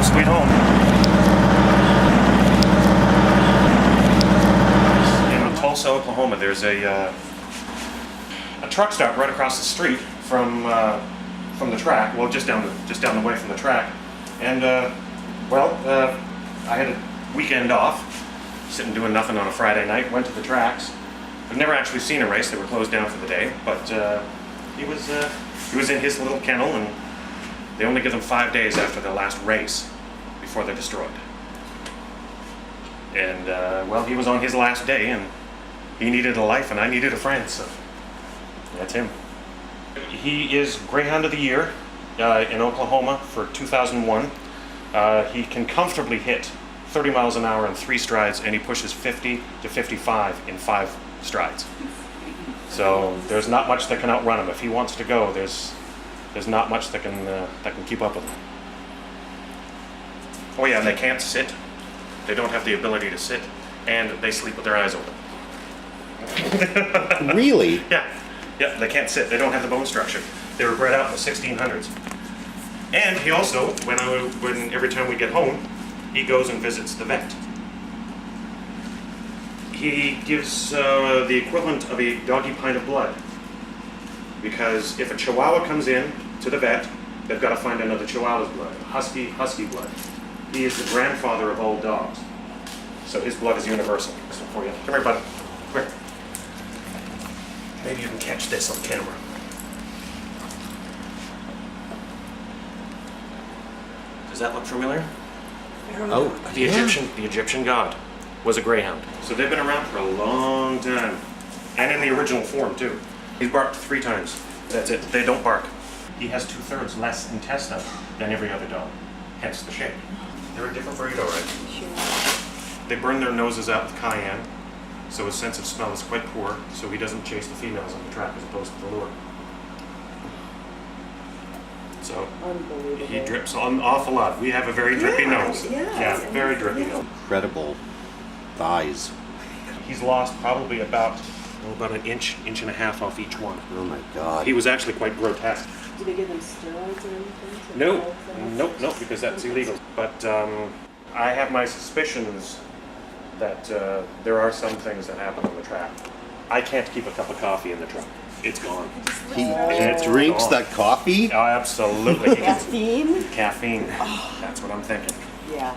sweet home. In Tulsa, Oklahoma, there's a truck stop right across the street from the track. Well, just down the way from the track. And I had a weekend off, sitting doing nothing on a Friday night. Went to the tracks. I've never actually seen a race. They were closed down for the day, but he was in his little kennel, and they only give them 5 days after their last race before they're destroyed. And he was on his last day, and he needed a life, and I needed a friend, so that's him. He is Greyhound of the Year in Oklahoma for 2001. He can comfortably hit 30 miles an hour in 3 strides, and he pushes 50 to 55 in 5 strides. So there's not much that can outrun him. If he wants to go, there's not much that can keep up with him. Oh yeah, and they can't sit. They don't have the ability to sit, and they sleep with their eyes open. Really? Yeah, they can't sit. They don't have the bone structure. They were bred out in the 1600s. And he also, when every time we get home, he goes and visits the vet. He gives the equivalent of a doggy pint of blood, because if a Chihuahua comes in to the vet, they've got to find another Chihuahua's blood, husky blood. He is the grandfather of all dogs, so his blood is universal. So for you, come here, bud. Come here. Maybe you can catch this on camera. Does that look familiar? Oh, The Egyptian god was a greyhound. So they've been around for a long time, and in the original form too. He's barked 3 times. That's it. They don't bark. He has 2/3 less intestine than every other dog, hence the shape. They're a different breed, all right. Sure. They burn their noses out with cayenne, so his sense of smell is quite poor, so he doesn't chase the females on the track as opposed to the lure. So Unbelievable. he drips an awful lot. We have a very drippy nose. Yeah, very drippy nose. incredible thighs. He's lost probably about an inch and a half off each one. Oh my God. He was actually quite grotesque. Do they give them steroids or anything? to No, help them? nope, because that's illegal. But I have my suspicions that there are some things that happen on the track. I can't keep a cup of coffee in the truck. It's gone. He It's drinks gone. that coffee? Oh, absolutely. Caffeine? Caffeine. That's what I'm thinking. Yeah.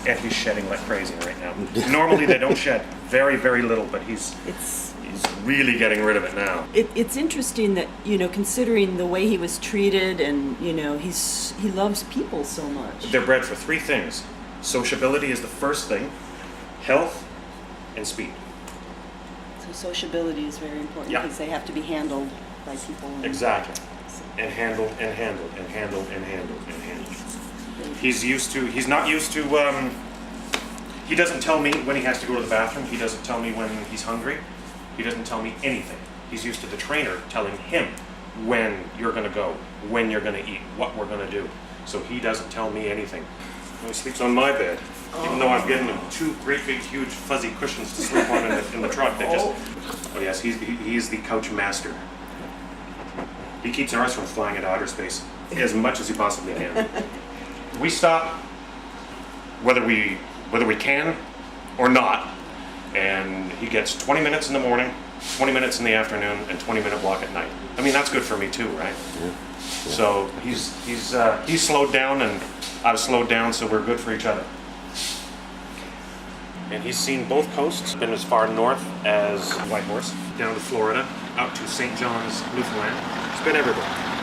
And he's shedding like crazy right now. Normally they don't shed. Very, very little, but he's really getting rid of it now. It's interesting that, considering the way he was treated and, he loves people so much. They're bred for 3 things. Sociability is the first thing, health, and speed. So sociability is very important Yeah. because they have to be handled by people. Exactly. And handled and handled and handled and handled and handled. He's not used to, he doesn't tell me when he has to go to the bathroom. He doesn't tell me when he's hungry. He doesn't tell me anything. He's used to the trainer telling him when you're going to go, when you're going to eat, what we're going to do. So he doesn't tell me anything. He sleeps on my bed, even though I've given him 2 great big huge fuzzy cushions to sleep on in the truck. Oh yes, he's the couch master. He keeps ours from flying into outer space as much as he possibly can. We stop whether we can or not, and he gets 20 minutes in the morning, 20 minutes in the afternoon, and 20-minute walk at night. I mean, that's good for me too, right? Yeah. So he's slowed down, and I've slowed down, so we're good for each other. And he's seen both coasts, been as far north as Whitehorse, down to Florida, out to St. John's, Newfoundland. He's been everywhere.